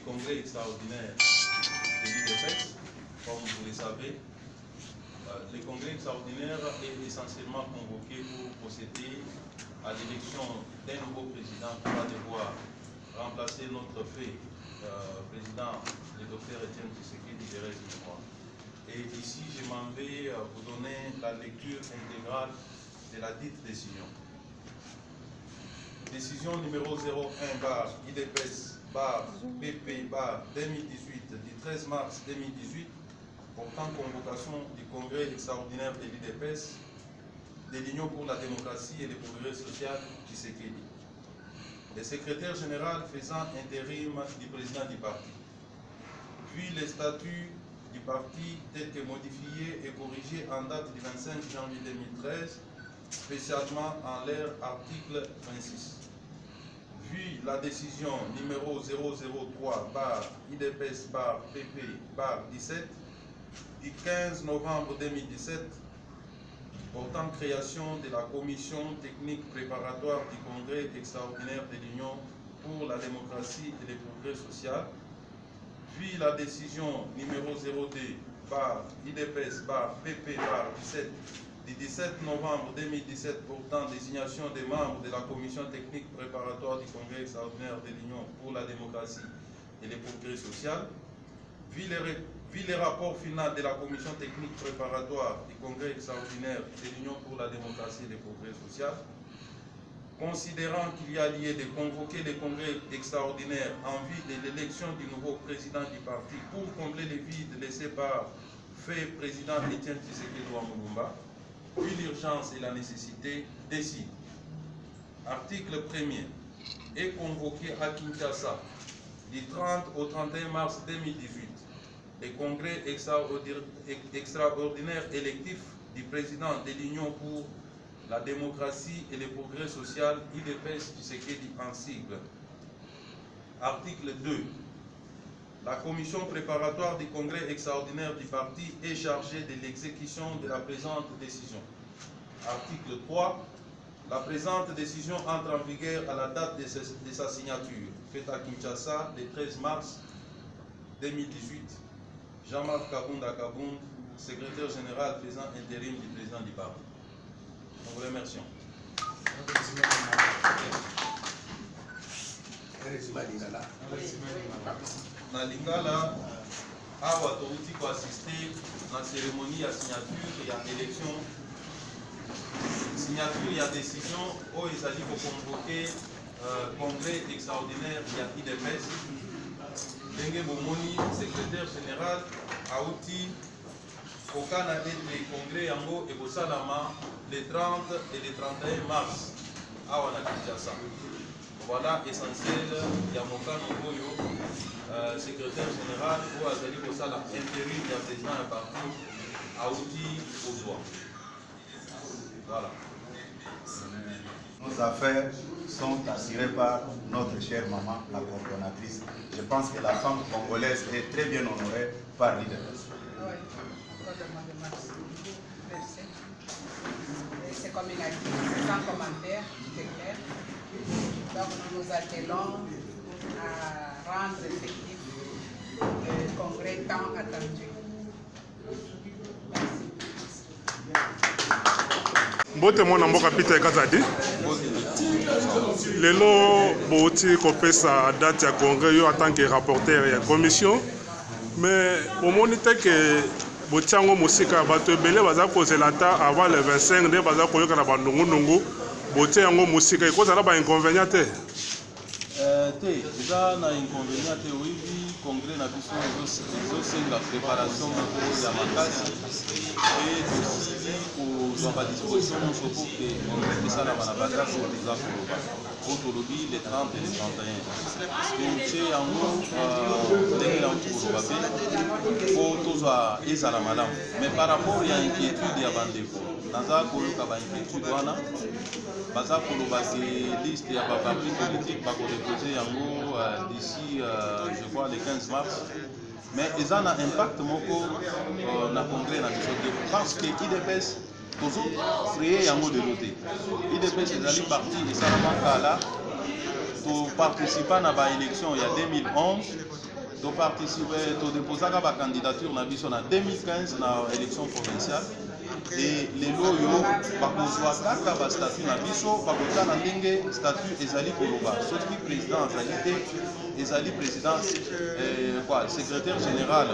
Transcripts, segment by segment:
congrès extraordinaire de l'IDPS. Comme vous le savez, le congrès extraordinaire est essentiellement convoqué pour procéder à l'élection d'un nouveau président qui va devoir remplacer notre fait président, le docteur Etienne Tshisekedi de reste de moi. Et ici, je m'en vais vous donner la lecture intégrale de la dite décision. Décision numéro 01/IDPS/PP/2018 du 13 mars 2018 portant convocation du congrès extraordinaire de l'IDPS de l'Union pour la démocratie et le progrès social Tshisekedi. Le secrétaire général faisant intérim du président du parti. Puis les statuts du parti tels que modifiés et corrigés en date du 25 janvier 2013, spécialement en leur article 26. Puis la décision numéro 003/IDPS/PP/17 du 15 novembre 2017 portant création de la commission technique préparatoire du congrès extraordinaire de l'Union pour la démocratie et le progrès social. Puis la décision numéro 02/IDPS/PP/17 du 17 novembre 2017 portant désignation des membres de la commission technique préparatoire du congrès extraordinaire de l'Union pour la démocratie et le progrès social. Puis le rapport final de la commission technique préparatoire du congrès extraordinaire de l'Union pour la démocratie et le progrès social. Considérant qu'il y a lieu de convoquer le congrès extraordinaire en vue de l'élection du nouveau président du parti pour combler les vides laissés par fait président Etienne Tshisekedi Lumumba, puis l'urgence et la nécessité, décide. Article 1er. Est convoqué à Kinshasa du 30 au 31 mars 2018 le congrès extraordinaire électif du président de l'Union pour la démocratie et le progrès social, IDPS Tshisekedi en sigle. Article 2. La commission préparatoire du congrès extraordinaire du parti est chargée de l'exécution de la présente décision. Article 3. La présente décision entre en vigueur à la date de sa signature, faite à Kinshasa le 13 mars 2018. Jean-Marc Kabunda Kabound, secrétaire général faisant intérim du président du parti. Nous vous remercions. Na Lingala, awa touti ko assister na cérémonie ya signature ya élection. Signature ya décision où ils allaient convoquer congrès extraordinaire ya IDPS. Dengue Bomoni, secrétaire général, Aouti, Okana et le congrès Yango et Bosalama les 30 et les 31 mars à Kinshasa. Voilà essentiel, Yamokano Boyo, secrétaire général, ou Azali Bosala, intérim du président du parti, Aouti Ozoa. Voilà. Nos affaires sont assurées par notre chère maman, la coordonnatrice. Je pense que la femme congolaise est très bien honorée par l'IDPS. Oui, merci. C'est comme il a dit, c'est sans commentaire, c'est clair. Donc nous nous attelons à rendre effectif le congrès tant attendu. Merci. Mbote mwana mboka Peter Kazadi. Lelo boti kopesa date ya congrès yo en tant que rapporteur ya commission. Mais au monite que botiango musika bato ebele baza kozela ta avant le 25 nde baza koyoka na bandungu botie yango musika ekozala ba inconvénient te. Te eza na inconvénient te oyibi congrès na biso ezosenga préparation moko ya makasi et tosili kozwa badisposition nyonso po ke congrès esalama na badate oyo eza koloba po tolobi le 30 et le 31 totie yango ndenge nauti koloba pe po tozwa ezala malamu. Mais par rapport ya inquiétude ya bandeko naza koyoka bainquiétude wana baza koloba ke liste ya baparti politique bakodepose yango d'ici je crois le 15 mars. Mais ils ont un impact moko na congrès na biso te parce que IDPS tozo créer yango de l'autre. IDPS ezali parti esalama kala to participer na ba élection il y a 2011 to participer to déposer la candidature na biso na 2015 na élection provinciale et les loyo bakozwa kaka ba statut na biso bakotala ndenge statut ezali koloba soki président azali te ezali président quoi secrétaire général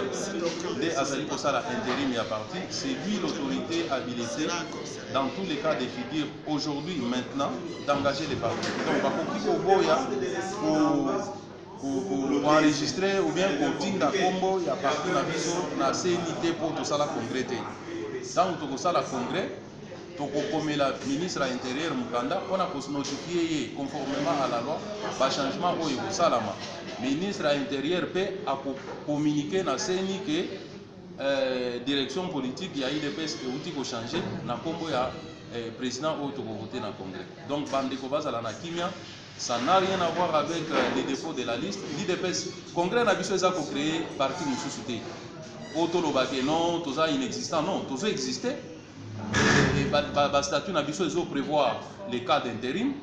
de azali kosala intérim ya parti, c'est lui l'autorité habilitée dans tous les cas de figure aujourd'hui maintenant d'engager les partis. Donc bakoki koboya pour enregistrer ou bien kotinda kombo ya parti na biso na CNT pour tosala congrès te. Donc tokosala congrès tokokomela ministre à l'intérieur mukanda on a notifié conformément à la loi ba changement oyo kosalama ministre à l'intérieur peut communiquer na CNI que direction politique ya IDPS euti ko changer na kombo ya président oyo tokovoter na congrès. Donc bandeko bazala na kimia, ça n'a rien à voir avec les défauts de la liste. L'IDPS congrès na biso eza ko créer parti mususu te otolobake non toza inexistant, non toza exister et ba statut na biso ezo prévoir les cas d'intérim.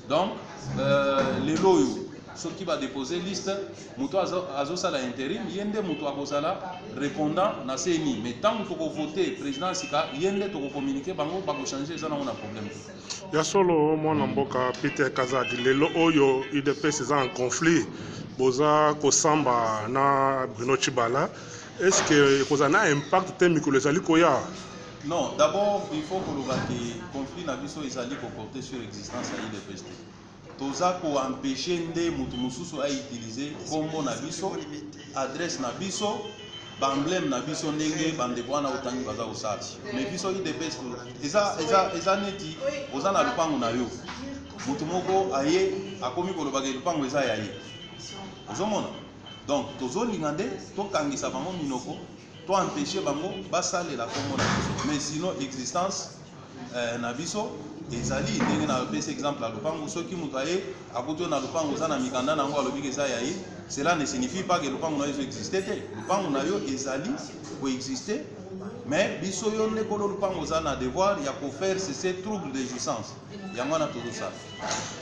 Donc les loyo ceux qui va déposer liste muto azosala intérim yende muto akozala répondant na CNI, mais tant que voter président sika yende to communiquer bango ba ko changer ça na on a problème. Ya solo mwana mboka Peter Kazadi lelo oyo IDPS est en conflit boza kosamba na Bruno Tshibala. Est-ce que vous avez un impact thermique les alliés koya? Non, d'abord il faut que le conflit na biso les alliés porter sur l'existence à IDPS. Toza ko empêcher nde mutu mususu a utiliser kombo na biso, adresse na biso, emblème na biso ndenge bande bwana otangi baza osala. Mais biso IDPS eza neti oza na lupango na yo. Mutu moko aye akomi ko lobaka lupango eza yaye. Ozomona? Donc tozolingande tokangisa bango minoko to empêcher bango basale la kombo na biso. Mais sinon existence na biso ezali ndenge na pese exemple la lupango soki mutu aye akoto na lupango za na mikanda nango alobi eza yaye, cela ne signifie pas que lupango na yo existe te. Lupango na yo ezali ko exister, mais biso yo ndeko lupango za na devoir ya ko faire cesser trouble de jouissance yango na todo ça.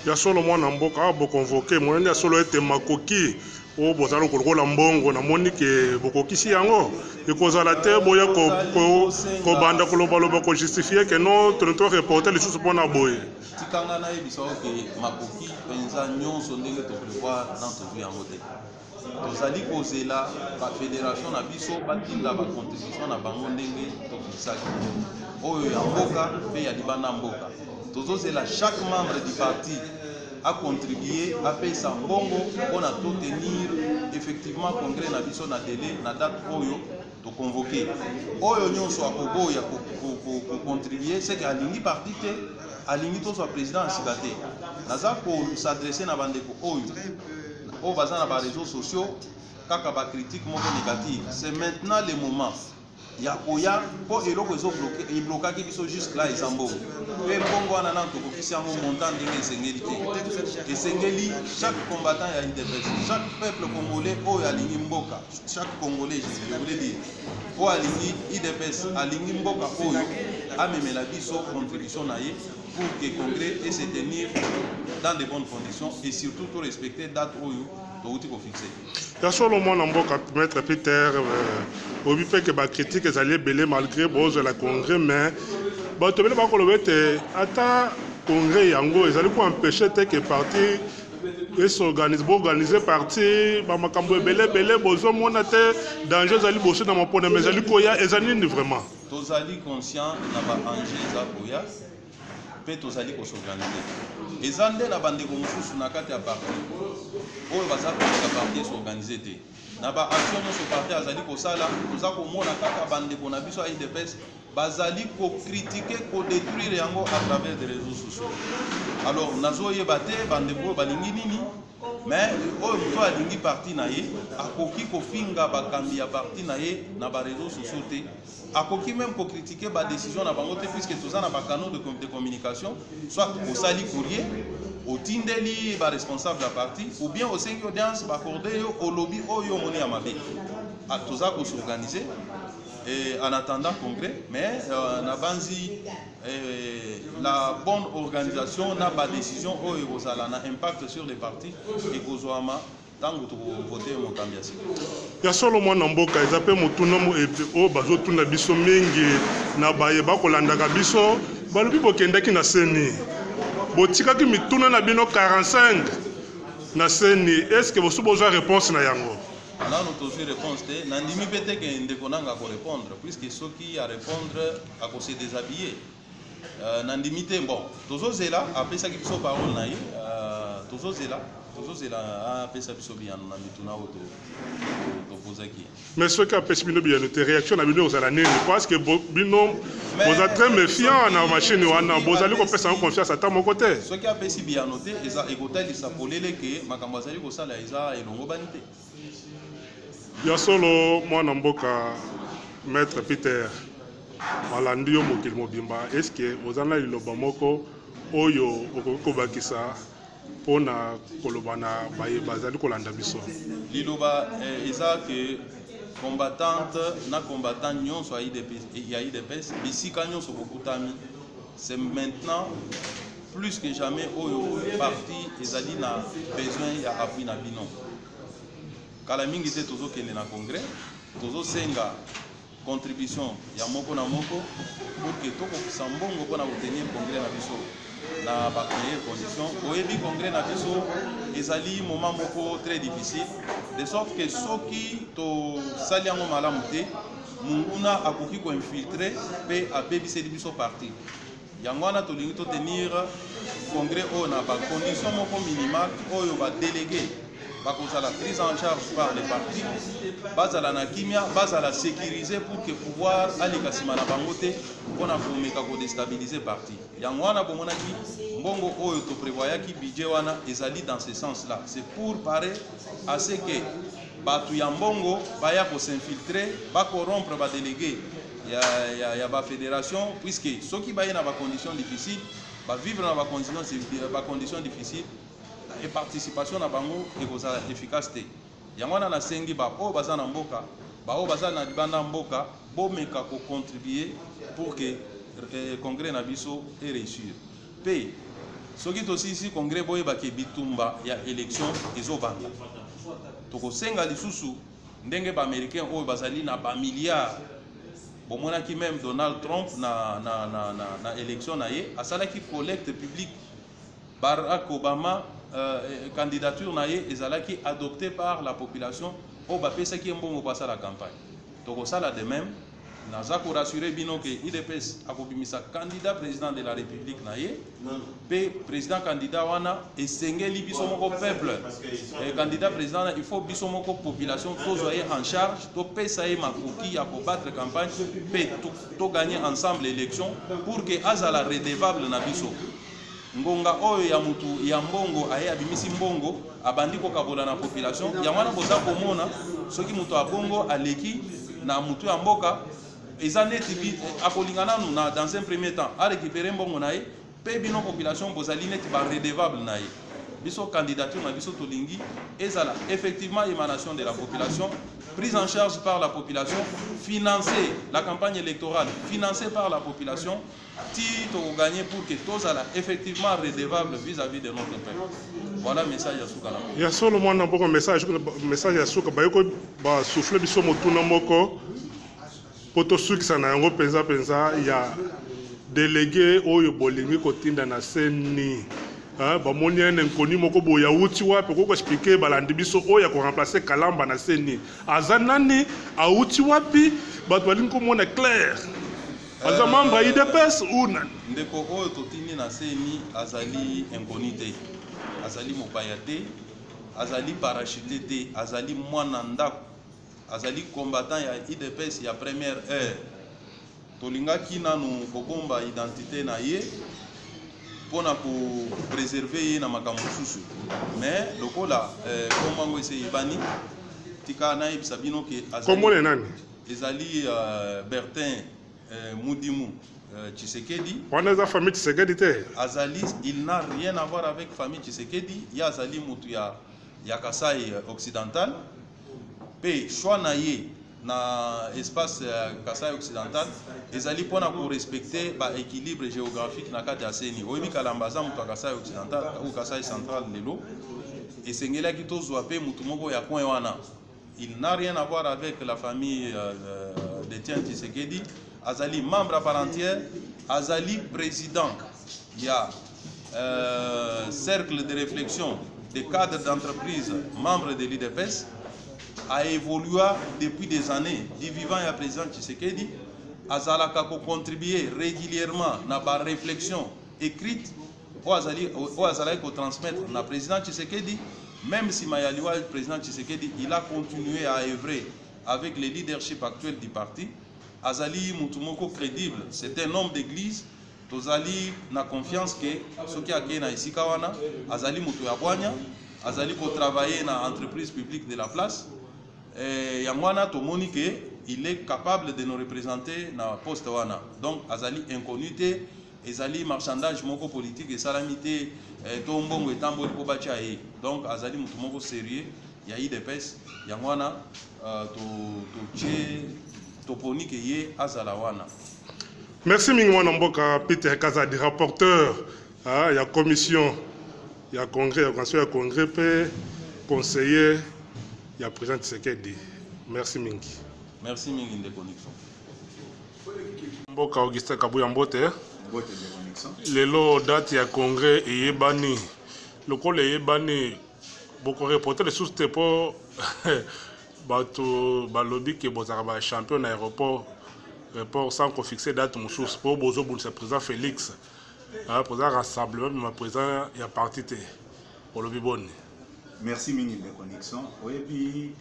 Ya solo mwana mboka bo convoquer mo ya solo ete makoki o bozalo kolokola mbongo na moni ke bokokisi yango ekozala te boya ko banda kolobaloba ko justifier que non to reporter les choses pona boye tikanga na yebiso ke makoki penza nyonso ndenge to prévoir dans to yango te tozali kozela ba fédération na biso batinda ba contribution na bango ndenge to fisaki oyo ya mboka pe ya libanda mboka tozozela chaque membre du parti a contribué à payer sa mbongo pour tenir effectivement congrès na biso na délai na date oyo to convoquer oyo nyonso akobo ya ko contribuer c'est qu'alingi parti te alingi to soit président asikate naza ko s'adresser na bandeko oyo baza na ba réseaux sociaux kaka ba critique moko négative. C'est maintenant le moment ya koya po eloko ezo bloquer biso jusque là ezambo pe bongo wana na tokokisi yango montant ndenge esengeli te esengeli chaque combattant ya IDPS, chaque peuple congolais oyo alingi mboka, chaque congolais je voulais dire oyo alingi IDPS alingi mboka oyo amemela biso contribution na ye pour que le congrès et se tenir dans de bonnes conditions et surtout tout respecter date oyo ya solo mwana mboka maître Peter obi pe ke ba critique ezali belé malgré bozo la congrès mais bato bele bakoloba ete ata congrès yango ezali ko empêcher te que parti et s'organise bo organiser parti ba makambo belé bozo mona te danger ezali bosso na mapona mais ezali koya ezali ni vraiment tozali conscient na ba enjeux za koya pe tozali ko s'organiser ezande na bandeko mususu na kati ya parti oyo baza koleka parti s'organiser te na ba action nyonso parti azali kosala toza komona kaka bandeko na biso ya IDPS bazali ko critiquer ko détruire yango à travers des réseaux sociaux. Alors nazoyeba te bandeko balingi nini mais oyo moto alingi parti na ye akoki kofinga bakambi ya parti na ye na ba réseaux sociaux te akoki même ko critiquer ba décision na bango te puisque toza na ba canaux de communication soit osali courrier otindeli ba responsable ya parti ou bien osengi audience baccorde yo au lobby oyo moni ya mabe toza ko s'organiser et en attendant congrès mais na banzi la bonne organisation n'a pas décision oyo kozala na impact sur les partis et kozwama tango tokovote mokambi ya sika. Ya solo mwana mboka eza pe motuna mo epe o bazotuna biso mingi na baye bakolandaka biso balobi bokendaki na seni botikaki mituna na bino 45 na seni. Est-ce que bosu bozwa réponse na yango? Nano tozwi réponse te nandimi mpe te ke ndeko nanga korépondre puisque soki arépondre akose déshabiller nandimi te. Bon tozozela apesaki biso parole na ye tozozela apesa biso biyano na mituna oyo topozaki. Mais soki apesi bino biyano te réaction na bino ozala nini? Parce que bino boza très méfiant na machine wana bozali kopesa confiance ata moko te. Soki apesi biyano te eza ekotalisa polele ke makambo azali kosala eza elongo bani te. Ya solo mwana mboka Maître Peter malandi yo mokili mobimba, est-ce que ozana liloba moko oyo okokobakisa pona koloba na baye bazali kolanda biso? Liloba eza ke combattante na combattant nyonso ya IDPS bisika nyonso bokutami, c'est maintenant plus que jamais oyo parti ezali na besoin ya appui na bino. Kala mingi te tozokende na congrès tozosenga contribution ya moko na moko pour que tokokisa mbongo mpona kotenir congrès na biso na bameilleure condition. Oyebi congrès na biso ezali moment moko très difficile de sorte que soki tosali yango malamu te munguna akoki koinfiltre mpe abebiseli biso parti. Yango wana tolingi totenir congrès oyo na bacondition moko minimale oyo badélégué bakozala prise en charge par les partis, bazala na kimia, bazala sécurisé pour que pouvoir aleka sima na bango te mpona komeka kodestabiliser parti. Yango wana bomonaki mbongo oyo to prévoyaki budget wana ezali dans ce sens là. C'est pour parer à ce que batu ya mbongo baya ko s'infiltrer, ba corrompre ba délégué ya ba fédération puisque soki baye na ba conditions difficiles, ba vivre na ba conditions difficiles et participation na bango ekozala efficacité. Yango wana nasengi ba o baza na mboka, ba o baza na libanda mboka bomeka ko contribuer pour que congrès na biso e réussir. Pe soki tosisi congrès boye ba ke bitumba ya élection ezobanda. Tokosenga lisusu ndenge ba américain oyo bazali na ba milliards. Bomonaki même Donald Trump na élection na ye asalaki collecte publique. Barack Obama candidature naie ezalaki adoptée par la population au bapesaki mbongo pasa la campagne. Donc ça là de même naza ko rassurer bino que IDPS akobimisa candidat président de la République naie pe président candidat wana esengeli biso moko peuple et candidat président il faut biso moko population tozoyer en charge to pesa ye makoki ya ko battre campagne pe to gagner ensemble l'élection pour que azala redevable na biso. Ngonga oyo ya mutu ya mbongo aye abimisi mbongo abandi kokabola na population ya mwana boza komona soki mutu abongo aleki na mutu ya mboka eza neti akolingana na dans un premier temps a récupérer mbongo na ye pe bino population bozali neti ba redevable na ye. Biso candidature na biso tolingi ezala effectivement émanation de la population, prise en charge par la population, financer la campagne électorale, financée par la population, titre gagné pour que tous soient effectivement redevables vis-à-vis de notre peuple. Voilà le message à Soukala. Il y a seulement un message à Soukala. Bayoko ba souffler biso motuna moko poto soukisa na yango penza il y a délégué oyo bolingi kotinda na seni. Bamoni un inconnu moko boya uti wapi ko expliquer balandi biso oya ko remplacer Kalamba na seni azanani a uti wapi bato balingi ko mona clair aza membre IDPS ou nan ndeko oyo totini na seni azali inconnu te, azali mopaya te, azali parachuté te, azali mwana ndako, azali combattant ya IDPS ya première heure. Tolingaki nanu kobomba identité na ye pour préserver na makambo susu. Mais lokola komango ese ibani tika na ibisa bino ke azali nani ezali Bertin Mudimu Tshisekedi. Wana za famille Tshisekedi te. Azali, il n'a rien à voir avec famille Tshisekedi. Ya azali mutu ya Kasai occidental. Pe choix na ye na espace Kasai occidental ezali pona pour respecter ba équilibre géographique na kati ya seni. Oyebi Kalamba za mutu Kasai occidental ou Kasai central lelo et Sengela Kito Zouapé Moutumoko Yakouewana. Il n'a rien à voir avec la famille d'Etienne Tshisekedi. Azali membre à part entière, Azali président. Il y a cercle de réflexion des cadres d'entreprise membres de l'IDPS a évolué depuis des années du vivant et à président Tshisekedi. Azalaka ko contribuer régulièrement à la réflexion écrite au Azalaka ko transmettre na président Tshisekedi. Même si Mayaliwa, le président Tshisekedi, il a continué à œuvrer avec le leadership actuel du parti. Azali Moutumoko crédible, c'est un homme d'église. Tozali na confiance que ce qui a gagné na ici kawana, Azali Moutou Yabwanya, Azali ko travailler na entreprise publique de la place. Et Yangwana Tomoni que il est capable de nous représenter na poste wana. Donc Azali inconnuité, Azali marchandage moko politique et salamité tombongo et tamboli ko bachaye. Donc Azali Moutumoko sérieux, il y a IDPS, Yangwana toponi que ye Azalawana. Merci Mingwana Mboka Peter Kazadi, rapporteur. Il y a commission, il y a congrès, il y a congrès, conseiller, il y a président Tshisekedi. Merci Mingi. Merci Mingi de connexion. Mboka Augustin Kabouya Mbote. Lelo date ya congrès et yebani. Le col est yebani. Beaucoup reporter les sources pour bato balobi que bozaraba champion aéroport. Report sans qu'on fixe date mon source pour Bozo pour le président Félix. Président rassemblement mais président il y a parti pour le bibon. Merci Mingi de connexion. Oui puis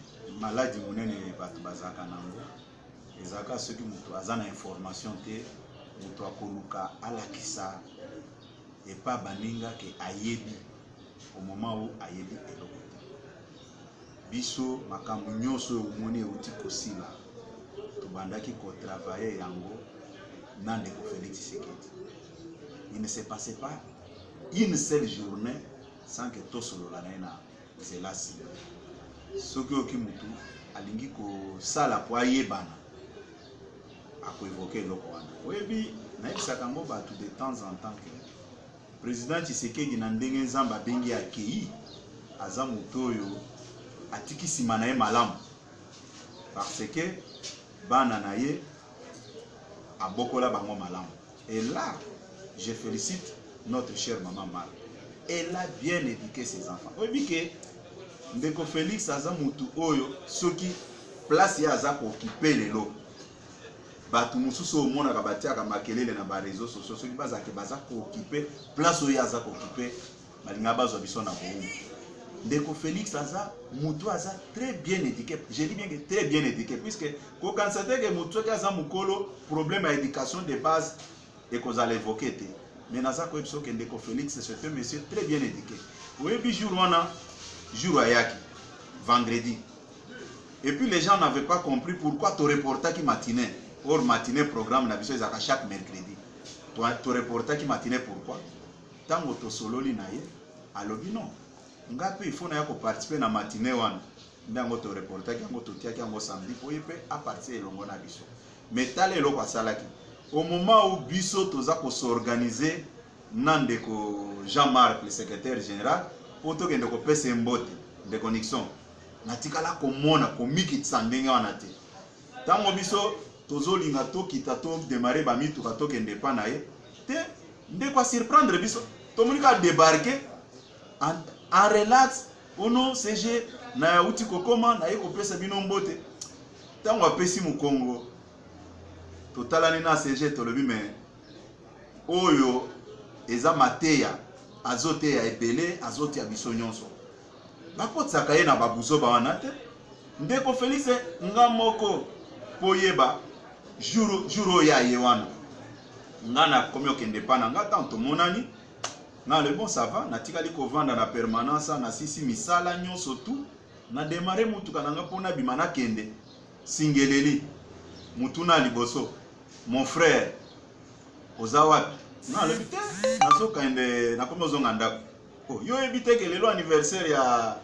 maladie monene bato bazaka nango. Ezaka ceux qui mutu azana information te mutu akoluka alakisa et pas baninga ke ayebi au moment où ayebi eloko. Biso makambo nyonso omoni outi kosila. Tobandaki ko travailler yango nande ko Félix Tshisekedi. Il ne se passait pas une seule journée sans que tout solo la na zelasi. Soki okimutu alingi ko sala po ayebana ako évoquer loko wana. Oyebi na ebisaka ngo batu de temps en temps que président Tshisekedi na ndenge nzamba bengi akei aza mutu oyo atikisi na ye malamu parce que bana na ye abokola bango malamu. Et là, je félicite notre chère maman Mar. Elle a bien éduqué ses enfants. Oui, que ndeko Félix aza mutu oyo soki place ya aza ko occuper lelo. Batu mususu omona ka batiaka makelele na ba réseaux sociaux soki bazake baza ko occuper place oyo aza ko occuper balinga bazwa biso na boum. Ndeko Félix aza mutu aza très bien éduqué. Je dis bien que très bien éduqué puisque ko constater que mutu ki aza mukolo problème à éducation de base et qu'on allait évoquer. Mais naza ko ebiso que Ndeko Félix c'est un monsieur très bien éduqué. Oui bi jour wana jour ayaki vendredi. Et puis les gens n'avaient pas compris pourquoi ton reportage qui matinait or matinée programme na biso ezaka chaque mercredi. Ton reportage qui matinait pourquoi? Tango to sololi na ye alobi non. Ngapi il faut na ko participer na matinée wana. Ndango to reportage yango to tiaki yango samedi po yepe a partir elongo na biso. Mais tale eloko asalaki. Au moment où biso toza ko s'organiser nandeko Jean-Marc le secrétaire général pour to kende ko pesa mbote de connexion. Natikala ko mona ko mikitsa ndenge wana te. Tango biso tozolinga to kita to démarrer ba mitu ka to kende pa na ye te ndeko surprendre biso. To monika débarquer en relax ono CG na uti kokoma na yeko pesa bino mbote tango apesi mu Congo totalani na CG tolobi mais oyo eza mateya azote ya ebele azote ya biso nyonso bakotsaka ye na babuzo ba wana te ndeko Félix nga moko poyeba jour ya ye wana nga na komi okende pa na nga tanto monani na le bon ça va natikali ko vanda na permanence na sisi misala nyonso tout na démarrer mutuka nanga pona bimana kende singeleli mutuna liboso mon frère ozawa na le bité nazoka ende na komo zonga ndako oh yo ebité ke lelo anniversaire ya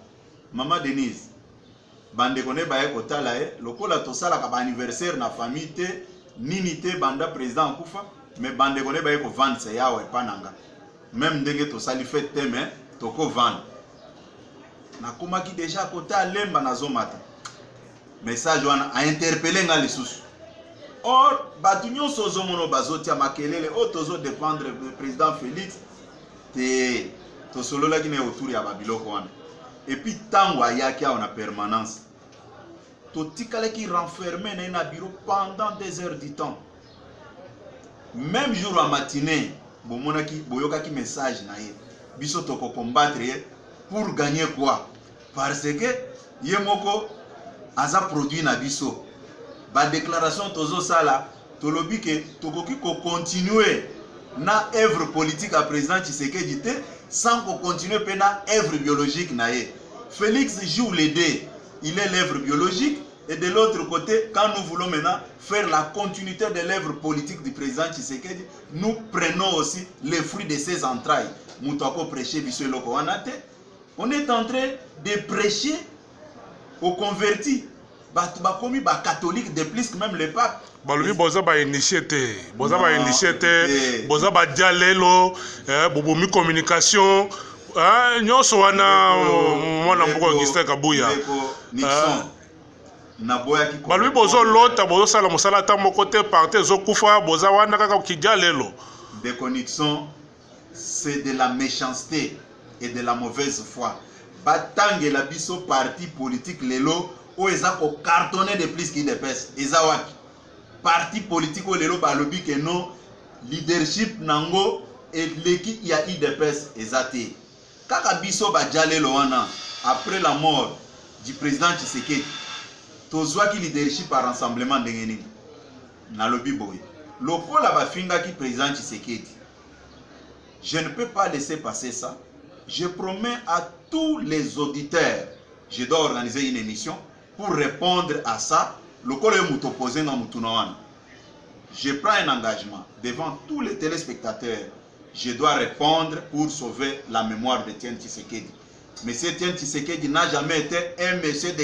mama Denise bande kone baye kotala lokola tosala ka ba anniversaire na famille te nini te banda président kufa mais bande kone baye ko vendre se yawe pananga même ndenge to sali fait te mais toko vendre nakomaki déjà côté alemba nazomata message wana a interpellé nga lisusu. Or bato nyonso ozomona bazotia makelele o tozo dépendre du président Félix te tosololaki na autour ya babiloko wana. Et puis tango ayaki en permanence totikalaki renfermé na bureau pendant des heures du temps. Même jour à matinée bomonaki boyokaki message na ye biso toko combattre pour gagner quoi? Parce que yemoko aza produit na biso ba déclaration tozo sala tolobi ke tokoki ko continuer na œuvre politique à président Tshisekedi te sans qu'on continue pena œuvre biologique na ye. Félix joue les deux, il est l'œuvre biologique et de l'autre côté quand nous voulons maintenant faire la continuité de l'œuvre politique du président Tshisekedi, nous prenons aussi les fruits de ses entrailles. Moutako prêcher biso loko wanate. On est en train de prêcher aux convertis. Bakomi ba catholique de plus que même le pape. Balobi boza ba initié boza ba initié boza ba dialelo bobomi communication nyonso wana mwana mboko Augustin Kabuya Nixon na boya ki balobi bozo lota bozo sala mosala ta moko te parti ezokufa boza wana kaka kidialelo. Ndeko Nixon, c'est de la méchanceté et de la mauvaise foi. Batange la biso parti politique lelo o eza ko cartonné de plus qu'il dépêche. Eza waki parti politique o lelo balobi que non leadership nango et l'équipe y a IDPS ezate. Kaka biso ba jalelo wana après la mort du président Tshisekedi. Tozwa ki leadership par rassemblement ndengeni. Na lobi boy. Lokola ba finga ki président Tshisekedi. Je ne peux pas laisser passer ça. Je promets à tous les auditeurs, je dois organiser une émission pour répondre à ça. Je prends un engagement devant tous les téléspectateurs. Je dois répondre pour sauver la mémoire de Tiens Tshisekedi. Monsieur Tiens Tshisekedi n'a jamais été un monsieur de